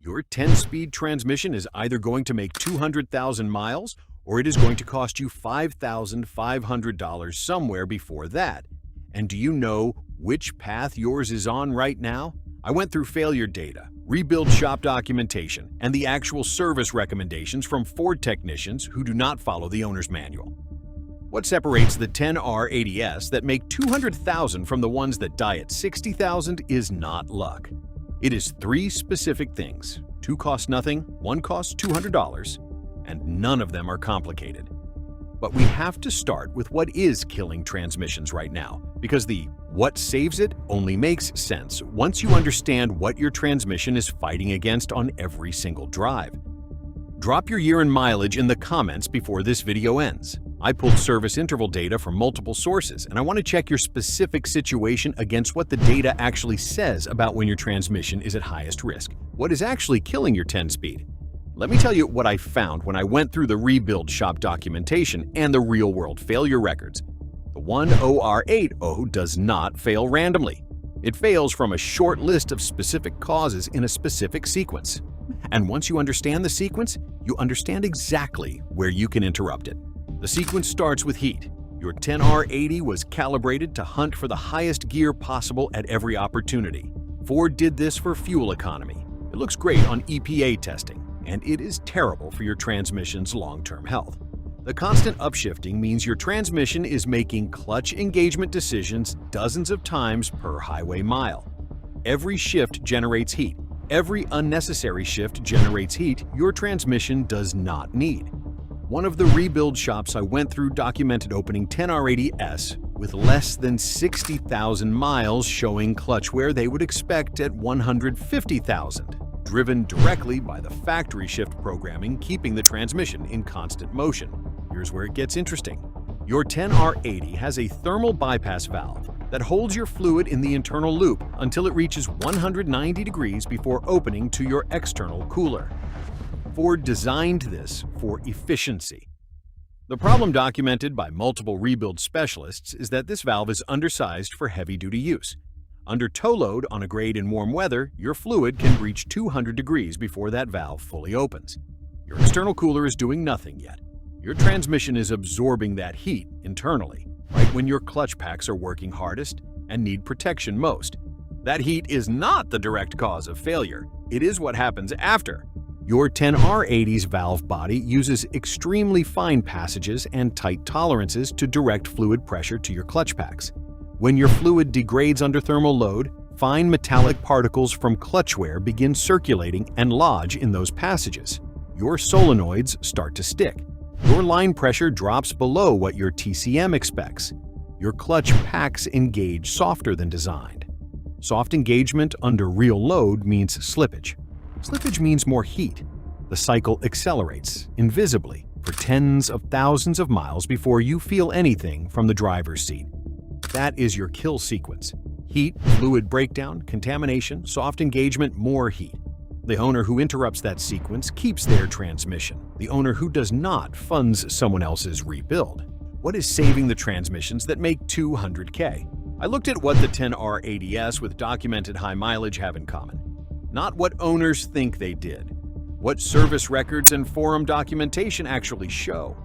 Your 10-speed transmission is either going to make 200,000 miles or it is going to cost you $5,500 somewhere before that. And do you know which path yours is on right now? I went through failure data, rebuild shop documentation, and the actual service recommendations from Ford technicians who do not follow the owner's manual. What separates the 10R80S that make 200,000 from the ones that die at 60,000 is not luck. It is three specific things. Two cost nothing, one costs $200, and none of them are complicated. But we have to start with what is killing transmissions right now, because the what saves it only makes sense once you understand what your transmission is fighting against on every single drive. Drop your year and mileage in the comments before this video ends. I pulled service interval data from multiple sources, and I want to check your specific situation against what the data actually says about when your transmission is at highest risk. What is actually killing your 10-speed? Let me tell you what I found when I went through the rebuild shop documentation and the real-world failure records. The 10R80 does not fail randomly. It fails from a short list of specific causes in a specific sequence. And once you understand the sequence, you understand exactly where you can interrupt it. The sequence starts with heat. Your 10R80 was calibrated to hunt for the highest gear possible at every opportunity. Ford did this for fuel economy. It looks great on EPA testing, and it is terrible for your transmission's long-term health. The constant upshifting means your transmission is making clutch engagement decisions dozens of times per highway mile. Every shift generates heat. Every unnecessary shift generates heat your transmission does not need. One of the rebuild shops I went through documented opening 10R80S with less than 60,000 miles showing clutch wear they would expect at 150,000, driven directly by the factory shift programming keeping the transmission in constant motion. Here's where it gets interesting. Your 10R80 has a thermal bypass valve that holds your fluid in the internal loop until it reaches 190 degrees before opening to your external cooler. Ford designed this for efficiency. The problem documented by multiple rebuild specialists is that this valve is undersized for heavy-duty use. Under tow load on a grade in warm weather, your fluid can reach 200 degrees before that valve fully opens. Your external cooler is doing nothing yet. Your transmission is absorbing that heat internally, right when your clutch packs are working hardest and need protection most. That heat is not the direct cause of failure. It is what happens after. Your 10R80's valve body uses extremely fine passages and tight tolerances to direct fluid pressure to your clutch packs. When your fluid degrades under thermal load, fine metallic particles from clutch wear begin circulating and lodge in those passages. Your solenoids start to stick. Your line pressure drops below what your TCM expects. Your clutch packs engage softer than designed. Soft engagement under real load means slippage. Slippage means more heat. The cycle accelerates, invisibly, for tens of thousands of miles before you feel anything from the driver's seat. That is your kill sequence. Heat, fluid breakdown, contamination, soft engagement, more heat. The owner who interrupts that sequence keeps their transmission. The owner who does not funds someone else's rebuild. What is saving the transmissions that make 200K? I looked at what the 10R80S with documented high mileage have in common. Not what owners think they did. What service records and forum documentation actually show.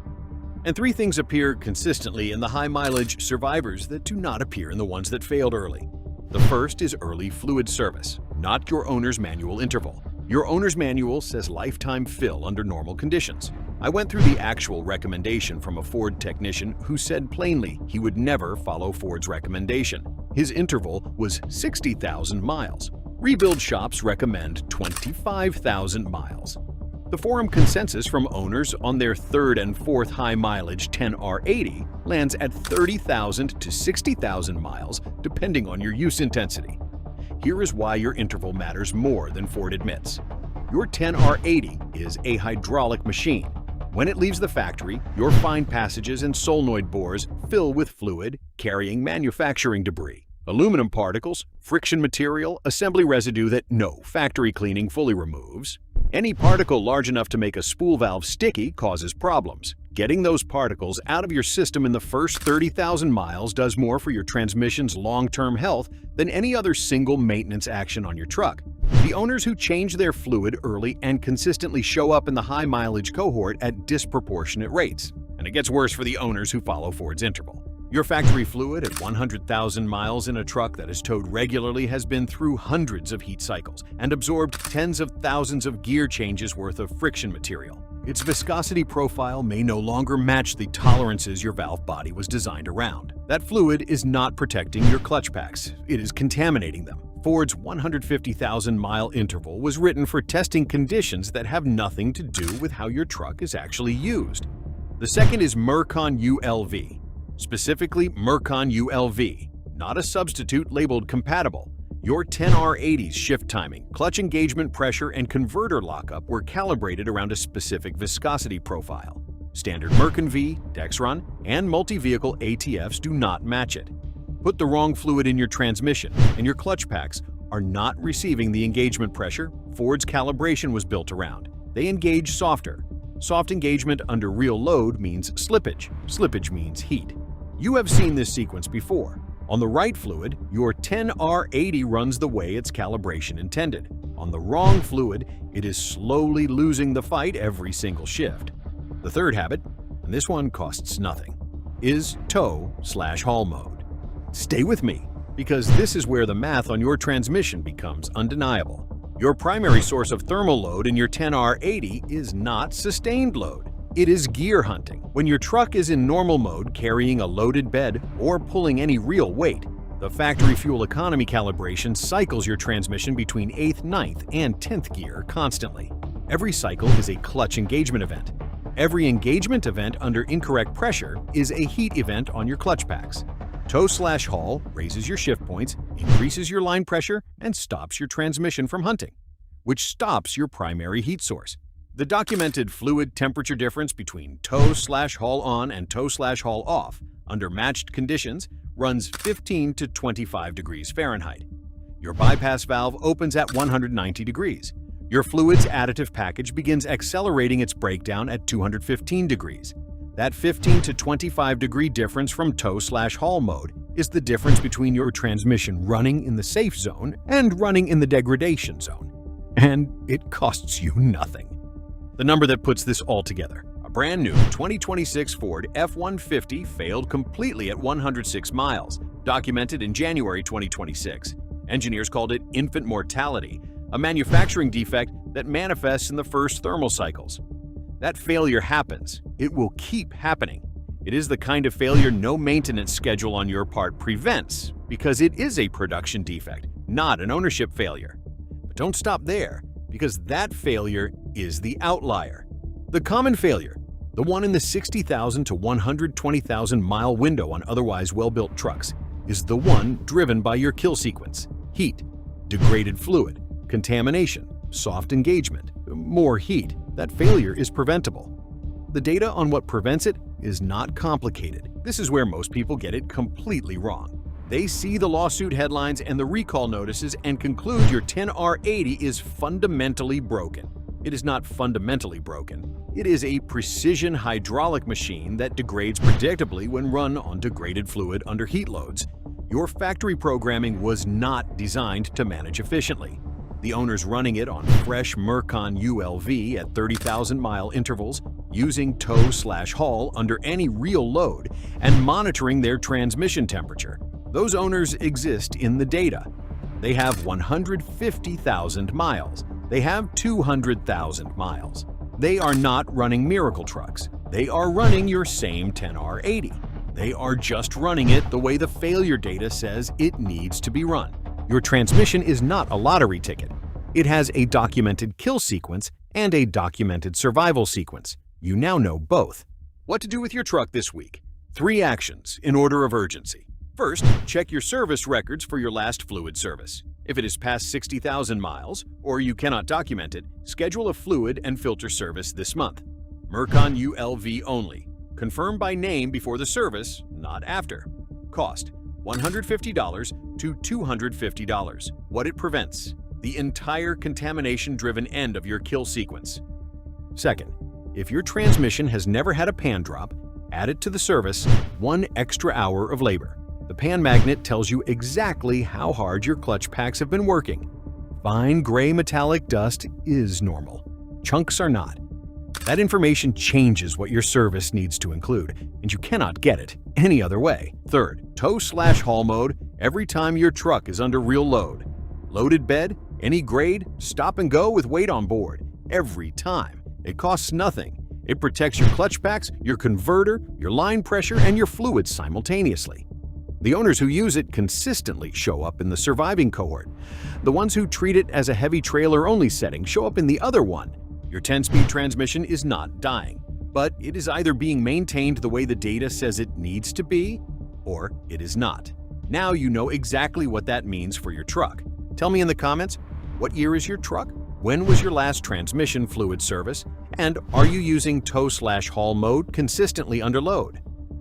And three things appear consistently in the high-mileage survivors that do not appear in the ones that failed early. The first is early fluid service, not your owner's manual interval. Your owner's manual says lifetime fill under normal conditions. I went through the actual recommendation from a Ford technician who said plainly he would never follow Ford's recommendation. His interval was 60,000 miles. Rebuild shops recommend 25,000 miles. The forum consensus from owners on their third and fourth high-mileage 10R80 lands at 30,000 to 60,000 miles, depending on your use intensity. Here is why your interval matters more than Ford admits. Your 10R80 is a hydraulic machine. When it leaves the factory, your fine passages and solenoid bores fill with fluid, carrying manufacturing debris. Aluminum particles, friction material, assembly residue that no factory cleaning fully removes. Any particle large enough to make a spool valve sticky causes problems. Getting those particles out of your system in the first 30,000 miles does more for your transmission's long-term health than any other single maintenance action on your truck. The owners who change their fluid early and consistently show up in the high mileage cohort at disproportionate rates. And it gets worse for the owners who follow Ford's interval. Your factory fluid at 100,000 miles in a truck that is towed regularly has been through hundreds of heat cycles and absorbed tens of thousands of gear changes worth of friction material. Its viscosity profile may no longer match the tolerances your valve body was designed around. That fluid is not protecting your clutch packs, it is contaminating them. Ford's 150,000-mile interval was written for testing conditions that have nothing to do with how your truck is actually used. The second is Mercon ULV. Specifically Mercon ULV, not a substitute labeled compatible. Your 10R80's shift timing, clutch engagement pressure, and converter lockup were calibrated around a specific viscosity profile. Standard Mercon V, Dexron, and multi-vehicle ATFs do not match it. Put the wrong fluid in your transmission, and your clutch packs are not receiving the engagement pressure Ford's calibration was built around. They engage softer. Soft engagement under real load means slippage. Slippage means heat. You have seen this sequence before. On the right fluid, your 10R80 runs the way its calibration intended. On the wrong fluid, it is slowly losing the fight every single shift. The third habit, and this one costs nothing, is tow/haul mode. Stay with me, because this is where the math on your transmission becomes undeniable. Your primary source of thermal load in your 10R80 is not sustained load. It is gear hunting. When your truck is in normal mode carrying a loaded bed or pulling any real weight, the factory fuel economy calibration cycles your transmission between 8th, 9th, and 10th gear constantly. Every cycle is a clutch engagement event. Every engagement event under incorrect pressure is a heat event on your clutch packs. Tow/haul raises your shift points, increases your line pressure, and stops your transmission from hunting, which stops your primary heat source. The documented fluid temperature difference between tow/haul on and tow/haul off under matched conditions runs 15 to 25 degrees Fahrenheit. Your bypass valve opens at 190 degrees. Your fluid's additive package begins accelerating its breakdown at 215 degrees. That 15 to 25 degree difference from tow/haul mode is the difference between your transmission running in the safe zone and running in the degradation zone. And it costs you nothing. The number that puts this all together: a brand new 2026 Ford F-150 failed completely at 106 miles, documented in January 2026. Engineers called it infant mortality, a manufacturing defect that manifests in the first thermal cycles. That failure happens. It will keep happening. It is the kind of failure no maintenance schedule on your part prevents, because it is a production defect, not an ownership failure. But don't stop there, because that failure is the outlier. The common failure, the one in the 60,000 to 120,000 mile window on otherwise well-built trucks, is the one driven by your kill sequence: heat, degraded fluid, contamination, soft engagement, more heat. That failure is preventable. The data on what prevents it is not complicated. This is where most people get it completely wrong. They see the lawsuit headlines and the recall notices and conclude your 10R80 is fundamentally broken. It is not fundamentally broken. It is a precision hydraulic machine that degrades predictably when run on degraded fluid under heat loads. Your factory programming was not designed to manage efficiently. The owners running it on fresh Mercon ULV at 30,000-mile intervals, using tow/haul under any real load, and monitoring their transmission temperature. Those owners exist in the data. They have 150,000 miles. They have 200,000 miles. They are not running miracle trucks. They are running your same 10R80. They are just running it the way the failure data says it needs to be run. Your transmission is not a lottery ticket. It has a documented kill sequence and a documented survival sequence. You now know both. What to do with your truck this week? 3 actions in order of urgency. First, check your service records for your last fluid service. If it is past 60,000 miles, or you cannot document it, schedule a fluid and filter service this month. Mercon ULV only. Confirm by name before the service, not after. Cost: $150 to $250. What it prevents: the entire contamination-driven end of your kill sequence. Second, if your transmission has never had a pan drop, add it to the service, 1 extra hour of labor. The pan magnet tells you exactly how hard your clutch packs have been working. Fine gray metallic dust is normal. Chunks are not. That information changes what your service needs to include, and you cannot get it any other way. Third, tow/haul mode every time your truck is under real load. Loaded bed, any grade, stop and go with weight on board. Every time. It costs nothing. It protects your clutch packs, your converter, your line pressure, and your fluids simultaneously. The owners who use it consistently show up in the surviving cohort. The ones who treat it as a heavy trailer-only setting show up in the other one. Your 10-speed transmission is not dying, but it is either being maintained the way the data says it needs to be, or it is not. Now you know exactly what that means for your truck. Tell me in the comments, what year is your truck? When was your last transmission fluid service? And are you using tow/haul mode consistently under load?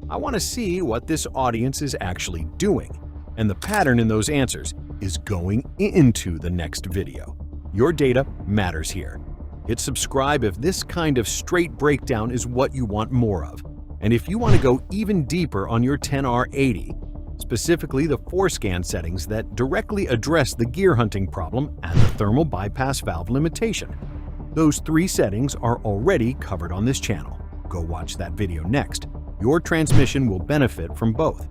I want to see what this audience is actually doing. And the pattern in those answers is going into the next video. Your data matters here. Hit subscribe if this kind of straight breakdown is what you want more of. And if you want to go even deeper on your 10R80, specifically the 4-scan settings that directly address the gear hunting problem and the thermal bypass valve limitation. Those 3 settings are already covered on this channel. Go watch that video next. Your transmission will benefit from both.